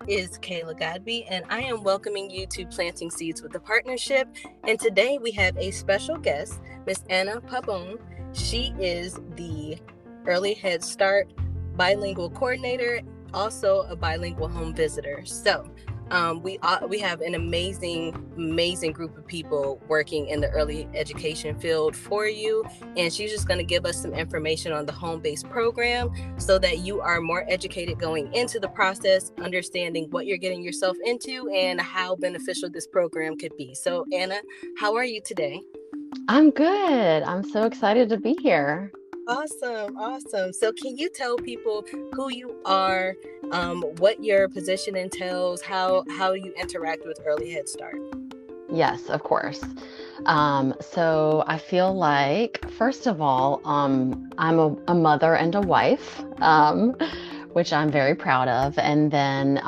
is Kayla Godby, and I am welcoming you to Planting Seeds with the Partnership. And today we have a special guest, Miss Anna Pabón. She is the Early Head Start bilingual coordinator, also a bilingual home visitor. So we have an amazing group of people working in the early education field for you, and she's just going to give us some information on the home-based program so that you are more educated going into the process, understanding what you're getting yourself into and how beneficial this program could be. So Anna, how are you today? I'm good. I'm so excited to be here. Awesome. So can you tell people who you are, what your position entails, how you interact with Early Head Start? Yes, of course. So I feel like, first of all, I'm a mother and a wife, which I'm very proud of. And then,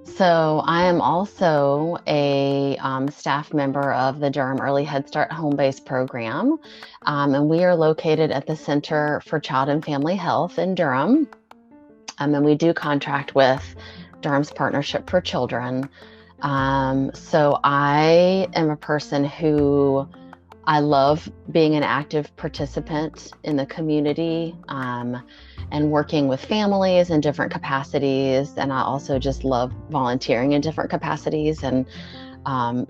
so I am also a staff member of the Durham Early Head Start home-based program. And we are located at the Center for Child and Family Health in Durham. And we do contract with Durham's Partnership for Children. So I am a person who I love being an active participant in the community, and working with families in different capacities. And I also just love volunteering in different capacities. And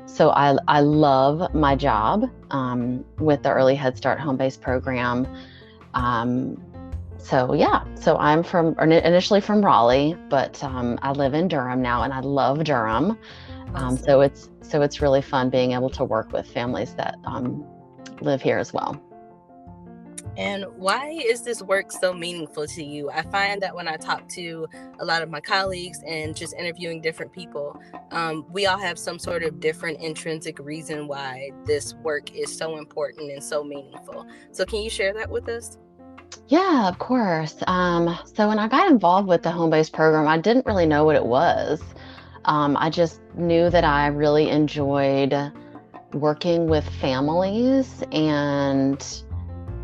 so I love my job with the Early Head Start home-based program. So I'm initially from Raleigh, but I live in Durham now, and I love Durham. Awesome. So it's really fun being able to work with families that live here as well. And why is this work so meaningful to you? I find that when I talk to a lot of my colleagues and just interviewing different people, we all have some sort of different intrinsic reason why this work is so important and so meaningful. So can you share that with us? Yeah, of course. So when I got involved with the home-based program, I didn't really know what it was. I just knew that I really enjoyed working with families and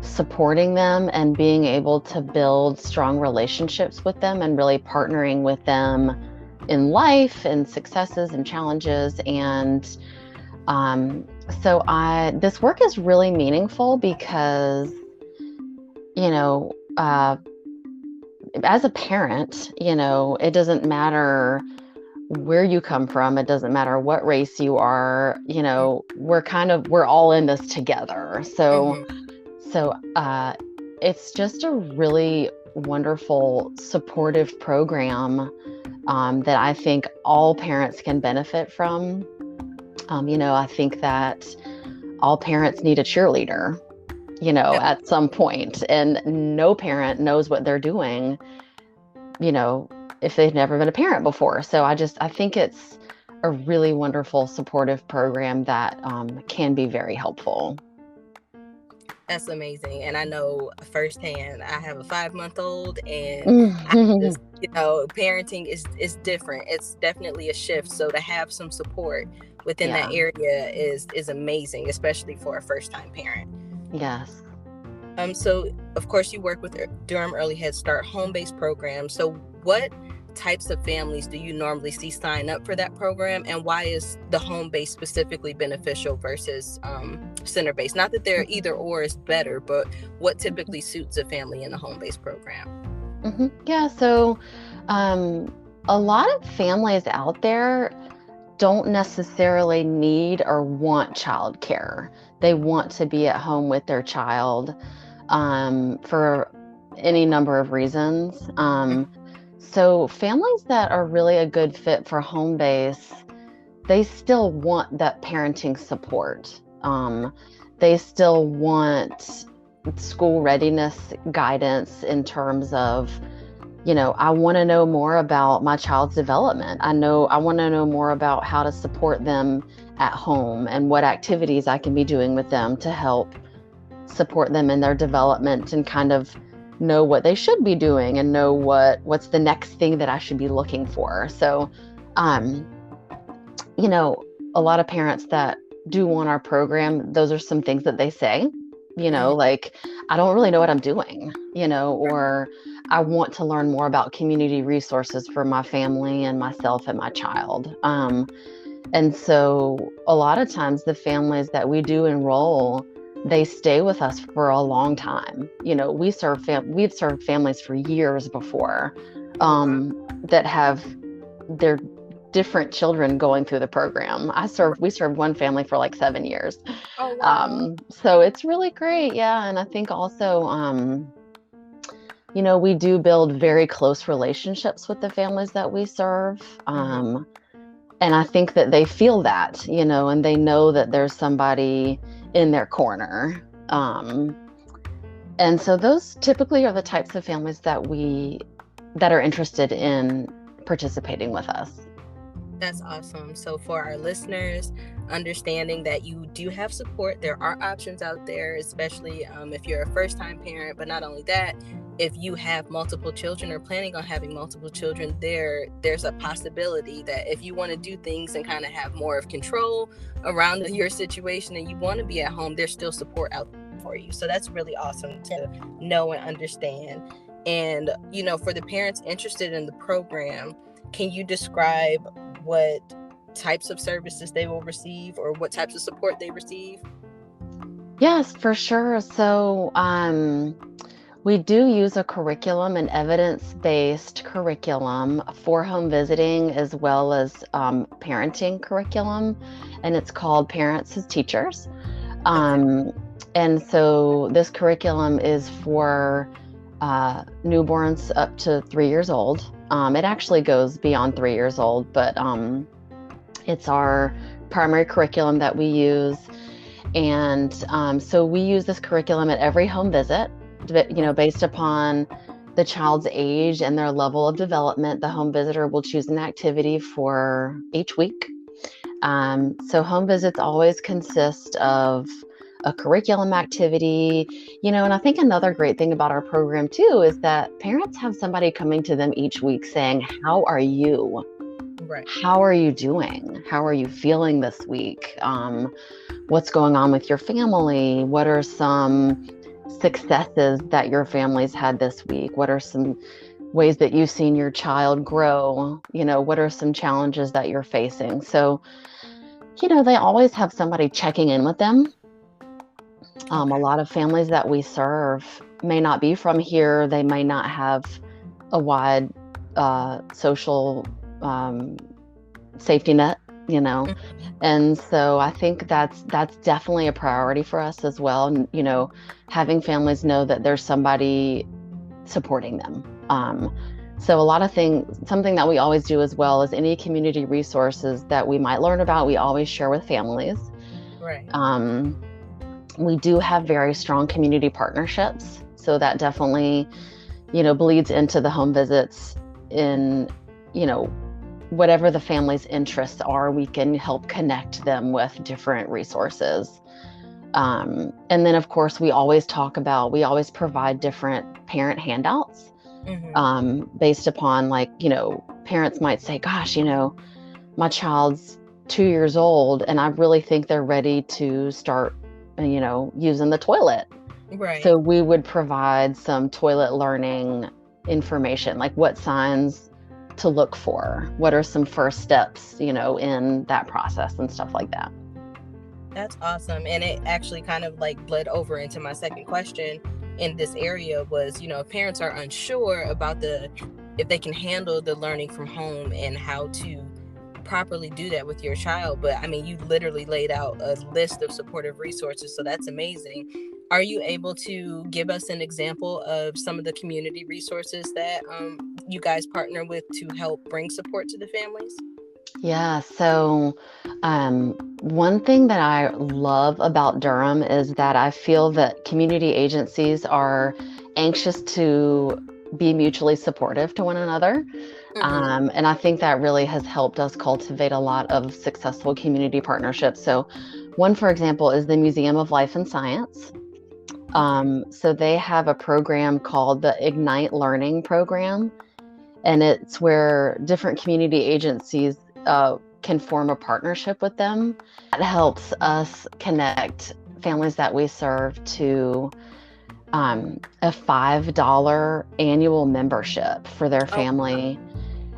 supporting them and being able to build strong relationships with them and really partnering with them in life and successes and challenges. And this work is really meaningful because, you know, as a parent, it doesn't matter where you come from. It doesn't matter what race you are, we're all in this together. So it's just a really wonderful, supportive program that I think all parents can benefit from. I think that all parents need a cheerleader, at some point, and no parent knows what they're doing, if they've never been a parent before. So I think it's a really wonderful, supportive program that can be very helpful. That's amazing. And I know firsthand, I have a 5-month-old, and I just, parenting is different. It's definitely a shift. So to have some support within that area is amazing, especially for a first-time parent. Yes. So of course you work with Durham Early Head Start home-based program. So what types of families do you normally see sign up for that program, and why is the home-based specifically beneficial versus center-based? Not that they're either or is better, but what typically suits a family in the home-based program? Mm-hmm. Yeah, so a lot of families out there don't necessarily need or want childcare. They want to be at home with their child for any number of reasons. So families that are really a good fit for home base, they still want that parenting support. They still want school readiness guidance in terms of, I want to know more about my child's development. I want to know more about how to support them at home and what activities I can be doing with them to help support them in their development, and kind of know what they should be doing and know what's the next thing that I should be looking for. So, a lot of parents that do want our program, those are some things that they say, like, I don't really know what I'm doing, or I want to learn more about community resources for my family and myself and my child. And so a lot of times the families that we do enroll, they stay with us for a long time. We've served families for years before, that have their different children going through the program. We served one family for like 7 years. Oh, wow. So it's really great. Yeah. And I think also, we do build very close relationships with the families that we serve. And I think that they feel that, and they know that there's somebody in their corner. And so those typically are the types of families that are interested in participating with us. That's awesome. So for our listeners, understanding that you do have support, there are options out there, especially if you're a first-time parent. But not only that, if you have multiple children or planning on having multiple children, there's a possibility that if you want to do things and kind of have more of control around your situation and you want to be at home, there's still support out for you. So that's really awesome to know and understand. And, for the parents interested in the program, can you describe what types of services they will receive or what types of support they receive? Yes, for sure. So we do use a curriculum, an evidence-based curriculum for home visiting as well as parenting curriculum, and it's called Parents as Teachers. And so this curriculum is for newborns up to 3 years old. It actually goes beyond 3 years old, but it's our primary curriculum that we use. And so we use this curriculum at every home visit, based upon the child's age and their level of development. The home visitor will choose an activity for each week. So home visits always consist of a curriculum activity, and I think another great thing about our program too is that parents have somebody coming to them each week saying, how are you? Right. How are you doing? How are you feeling this week? What's going on with your family? What are some successes that your family's had this week? What are some ways that you've seen your child grow? What are some challenges that you're facing? So, they always have somebody checking in with them. A lot of families that we serve may not be from here. They may not have a wide social safety net, and so I think that's definitely a priority for us as well. And, having families know that there's somebody supporting them. So a lot of something that we always do as well is any community resources that we might learn about, we always share with families. Right. We do have very strong community partnerships. So that definitely, bleeds into the home visits in, whatever the family's interests are, we can help connect them with different resources. And then of course, we always provide different parent handouts, based upon parents might say, gosh, my child's 2 years old and I really think they're ready to start using the toilet. Right. So we would provide some toilet learning information, like what signs to look for, what are some first steps, in that process and stuff like that. That's awesome. And it actually kind of bled over into my second question in this area was, if parents are unsure about if they can handle the learning from home and how to properly do that with your child. But I mean, you literally laid out a list of supportive resources, so that's amazing. Are you able to give us an example of some of the community resources that you guys partner with to help bring support to the families? Yeah, so one thing that I love about Durham is that I feel that community agencies are anxious to be mutually supportive to one another. And I think that really has helped us cultivate a lot of successful community partnerships. So one, for example, is the Museum of Life and Science. So they have a program called the Ignite Learning Program, and it's where different community agencies can form a partnership with them. That helps us connect families that we serve to a $5 annual membership for their Oh, family.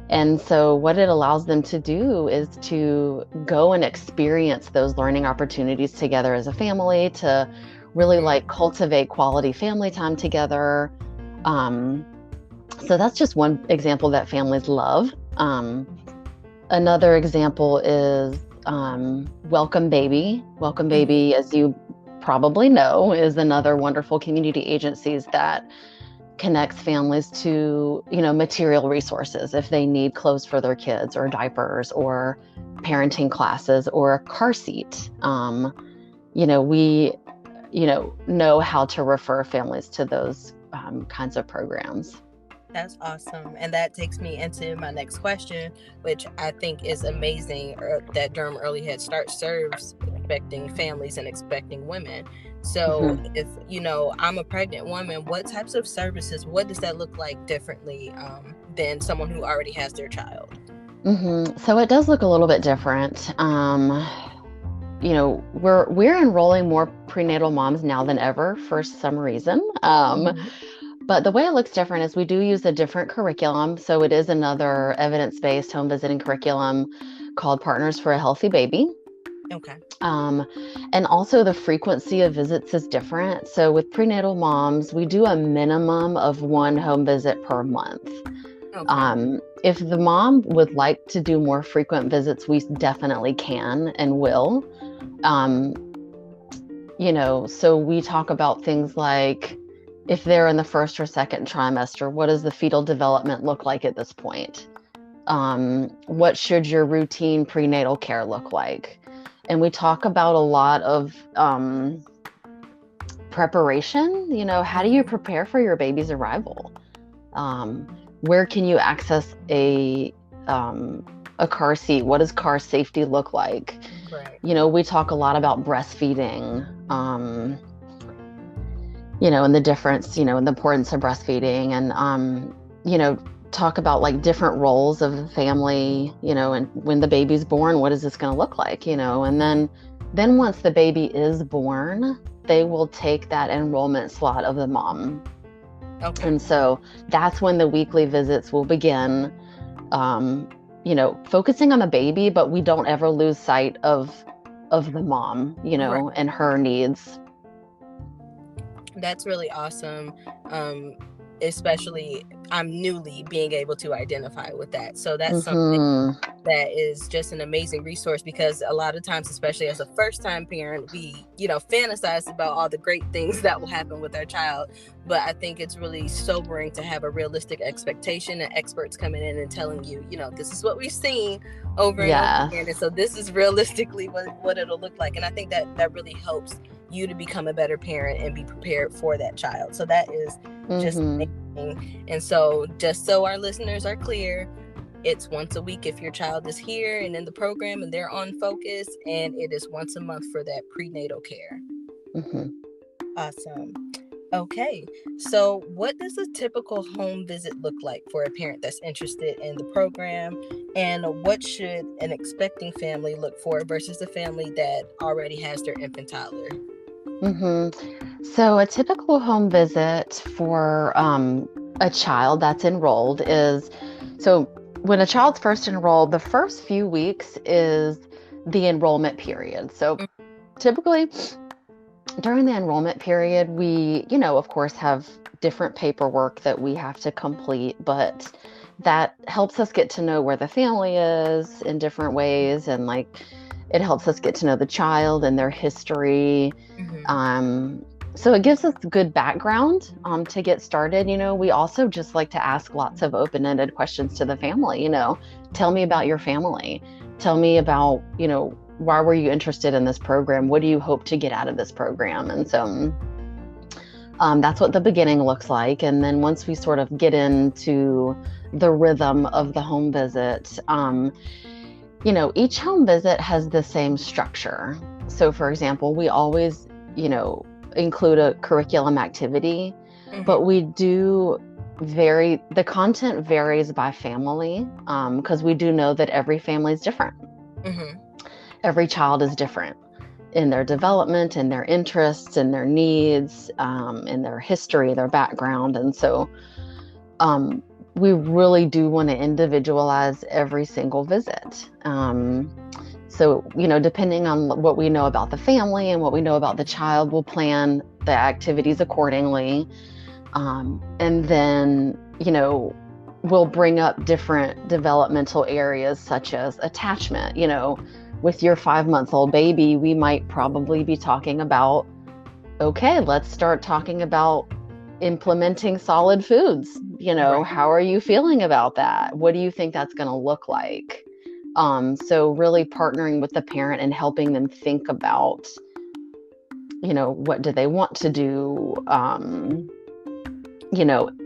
And so what it allows them to do is to go and experience those learning opportunities together as a family, to really like cultivate quality family time together. So that's just one example that families love. Another example is Welcome Baby. Welcome Baby, as you probably know, is another wonderful community agencies that connects families to, material resources if they need clothes for their kids or diapers or parenting classes or a car seat. We, know how to refer families to those kinds of programs. that's awesome. And that takes me into my next question, which I think is amazing, that Durham Early Head Start serves expecting families and expecting women. So if, I'm a pregnant woman, what types of services, what does that look like differently than someone who already has their child? So it does look a little bit different. We're enrolling more prenatal moms now than ever for some reason. But the way it looks different is we do use a different curriculum. So it is another evidence-based home visiting curriculum called Partners for a Healthy Baby. Okay. And also the frequency of visits is different. So with prenatal moms, we do a minimum of one home visit per month. Okay. If the mom would like to do more frequent visits, we definitely can and will. So we talk about things like, if they're in the first or second trimester, what does the fetal development look like at this point? What should your routine prenatal care look like? And we talk about a lot of preparation. How do you prepare for your baby's arrival? Where can you access a car seat? What does car safety look like? Right. We talk a lot about breastfeeding, and the difference, and the importance of breastfeeding, and, talk about like different roles of the family, and when the baby's born, what is this going to look like, and then once the baby is born, they will take that enrollment slot of the mom. Okay. And so that's when the weekly visits will begin, focusing on the baby, but we don't ever lose sight of the mom, right, and her needs. That's really awesome. Especially I'm newly being able to identify with that. So that's something that is just an amazing resource, because a lot of times, especially as a first-time parent, we, fantasize about all the great things that will happen with our child. But I think it's really sobering to have a realistic expectation, and experts coming in and telling you, this is what we've seen over and over again. And so this is realistically what it'll look like. And I think that really helps you to become a better parent and be prepared for that child. So that is just amazing. And so just so our listeners are clear, it's once a week if your child is here and in the program and they're on focus, and it is once a month for that prenatal care. Awesome. Okay, so what does a typical home visit look like for a parent that's interested in the program, and what should an expecting family look for versus a family that already has their infant toddler? So a typical home visit for a child that's enrolled is, so when a child's first enrolled, the first few weeks is the enrollment period. So typically during the enrollment period, we, of course, have different paperwork that we have to complete, but that helps us get to know where the family is in different ways. And like, it helps us get to know the child and their history. So it gives us good background to get started. We also just like to ask lots of open-ended questions to the family. Tell me about your family. Tell me about, why were you interested in this program? What do you hope to get out of this program? And so that's what the beginning looks like. And then once we sort of get into the rhythm of the home visit, each home visit has the same structure. So for example, we always, include a curriculum activity, but we do the content varies by family, because we do know that every family is different. Every child is different in their development and their interests and their needs, and their history, their background. And so we really do want to individualize every single visit. So, depending on what we know about the family and what we know about the child, we'll plan the activities accordingly. And then, we'll bring up different developmental areas such as attachment. With your 5-month-old baby, we might probably be talking about, okay, let's start talking about implementing solid foods. Right. How are you feeling about that? What do you think that's going to look like? So really partnering with the parent and helping them think about, what do they want to do,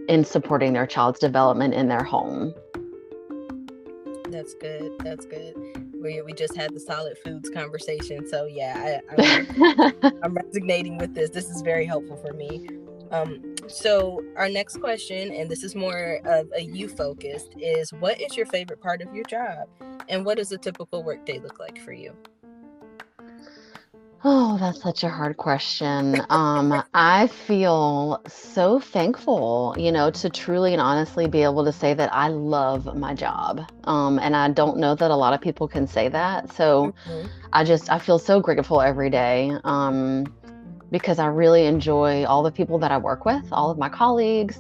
in supporting their child's development in their home. That's good. That's good. We just had the solid foods conversation. So yeah, I'm resonating with this. This is very helpful for me. So our next question, and this is more of a you focused, is what is your favorite part of your job? And what does a typical workday look like for you? Oh, that's such a hard question. I feel so thankful, to truly and honestly be able to say that I love my job. And I don't know that a lot of people can say that. So I feel so grateful every day, because I really enjoy all the people that I work with, all of my colleagues,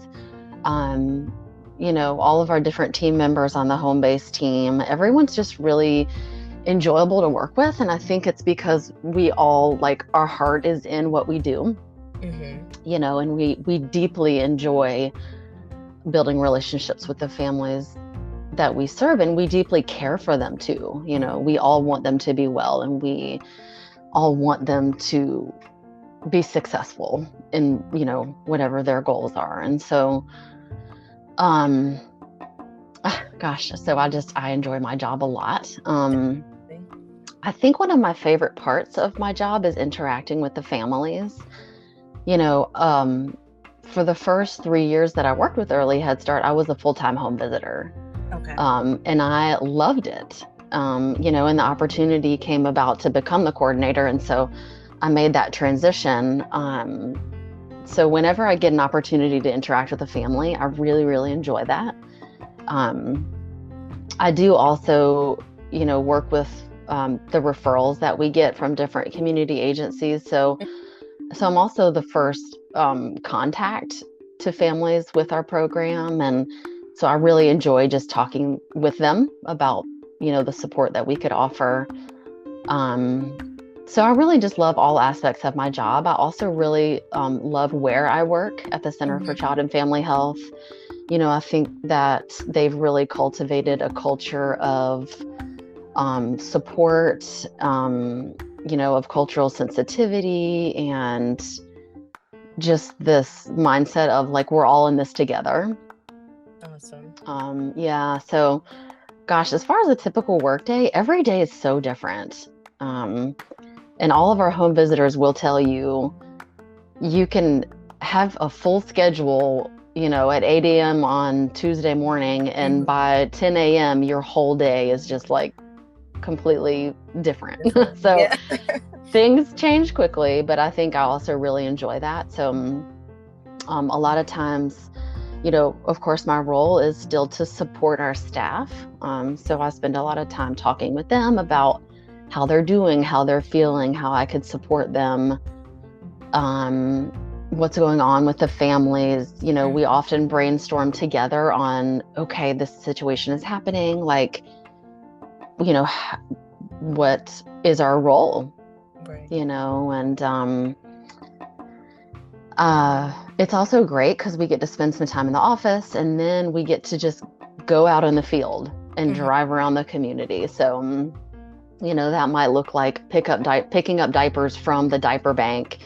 all of our different team members on the home-based team. Everyone's just really enjoyable to work with, and I think it's because we all, our heart is in what we do, and we deeply enjoy building relationships with the families that we serve, and we deeply care for them too. We all want them to be well, and we all want them to be successful in whatever their goals are. And so so I enjoy my job a lot. I think one of my favorite parts of my job is interacting with the families. For the first 3 years that I worked with Early Head Start, I was a full-time home visitor. Okay. And I loved it. And the opportunity came about to become the coordinator. And so I made that transition. So whenever I get an opportunity to interact with a family, I really, really enjoy that. I do also, work with the referrals that we get from different community agencies. So I'm also the first contact to families with our program. And so I really enjoy just talking with them about, the support that we could offer. So I really just love all aspects of my job. I also really love where I work at the Center for Child and Family Health. I think that they've really cultivated a culture of support, of cultural sensitivity, and just this mindset of we're all in this together. Awesome. Yeah. So, gosh, as far as a typical workday, every day is so different. And all of our home visitors will tell you, you can have a full schedule, at 8 a.m. on Tuesday morning, and by 10 a.m. your whole day is just completely different. So things change quickly, but I think I also really enjoy that. So a lot of times, of course, my role is still to support our staff. So I spend a lot of time talking with them about how they're doing, how they're feeling, how I could support them, what's going on with the families. We often brainstorm together on, okay, this situation is happening. What is our role? Right. And it's also great because we get to spend some time in the office, and then we get to just go out in the field and drive around the community. So that might look like picking up diapers from the diaper bank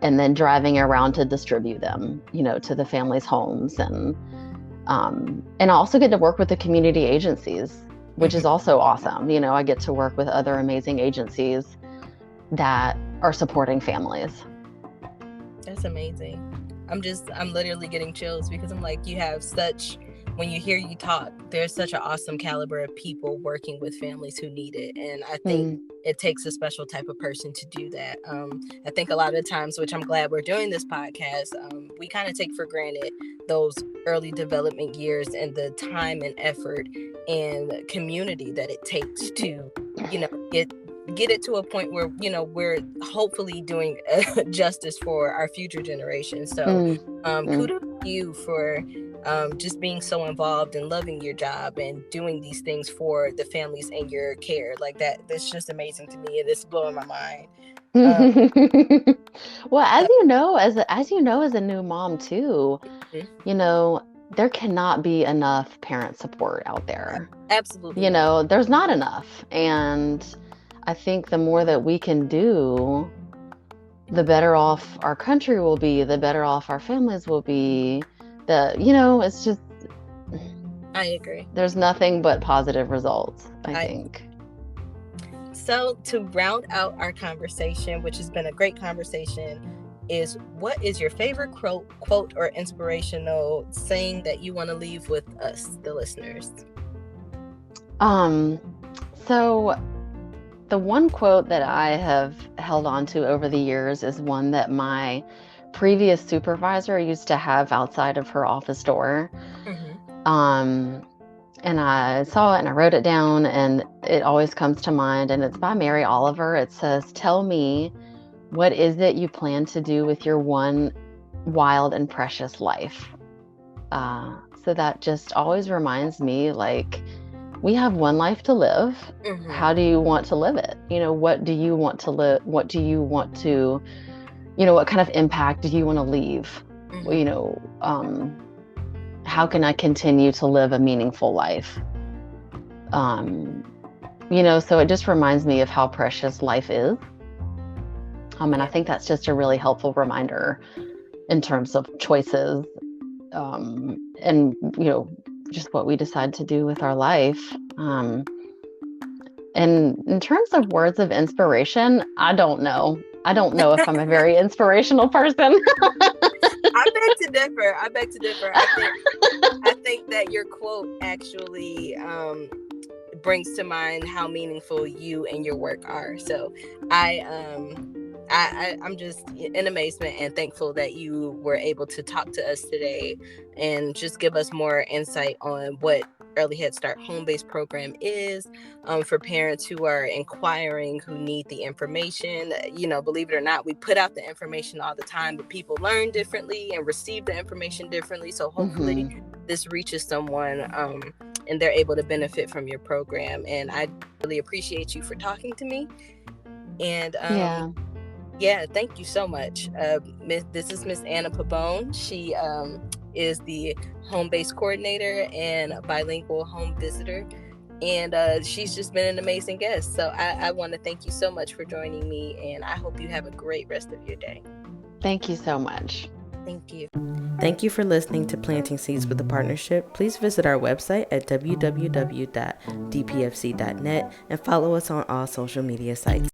and then driving around to distribute them, to the families' homes. And I also get to work with the community agencies, which is also awesome. I get to work with other amazing agencies that are supporting families. That's amazing. I'm literally getting chills because I'm you have such when you hear you talk, there's such an awesome caliber of people working with families who need it. And I think it takes a special type of person to do that. I think a lot of times, which I'm glad we're doing this podcast, we kind of take for granted those early development years and the time and effort and community that it takes to, get it to a point where, we're hopefully doing justice for our future generations. So kudos to you for just being so involved and loving your job and doing these things for the families in your care. Like that's just amazing to me, and it's blowing my mind. Well, as you know, as a new mom too, there cannot be enough parent support out there. Absolutely. There's not enough. And I think the more that we can do, the better off our country will be, the better off our families will be. It's just, I agree. There's nothing but positive results, I think. So to round out our conversation, which has been a great conversation, is what is your favorite quote or inspirational saying that you want to leave with us, the listeners? So the one quote that I have held on to over the years is one that my previous supervisor used to have outside of her office door. And I saw it and I wrote it down, and it always comes to mind, and it's by Mary Oliver. It says, "Tell me, what is it you plan to do with your one wild and precious life?" So that just always reminds me, like, we have one life to live. How do you want to live it? What do you want to live? What do you want to, what kind of impact do you want to leave? How can I continue to live a meaningful life? So it just reminds me of how precious life is. And I think that's just a really helpful reminder in terms of choices, and, just what we decide to do with our life. And in terms of words of inspiration, I don't know if I'm a very inspirational person. I beg to differ. I think that your quote actually brings to mind how meaningful you and your work are. So I'm just in amazement and thankful that you were able to talk to us today and just give us more insight on what Early Head Start home-based program is, for parents who are inquiring, who need the information. Believe it or not, we put out the information all the time, but people learn differently and receive the information differently. So hopefully this reaches someone, and they're able to benefit from your program. And I really appreciate you for talking to me. And yeah, thank you so much. This is Miss Anna Pabón. She is the home-based coordinator and bilingual home visitor. And she's just been an amazing guest. So I want to thank you so much for joining me. And I hope you have a great rest of your day. Thank you so much. Thank you. Thank you for listening to Planting Seeds with the Partnership. Please visit our website at www.dpfc.net and follow us on all social media sites.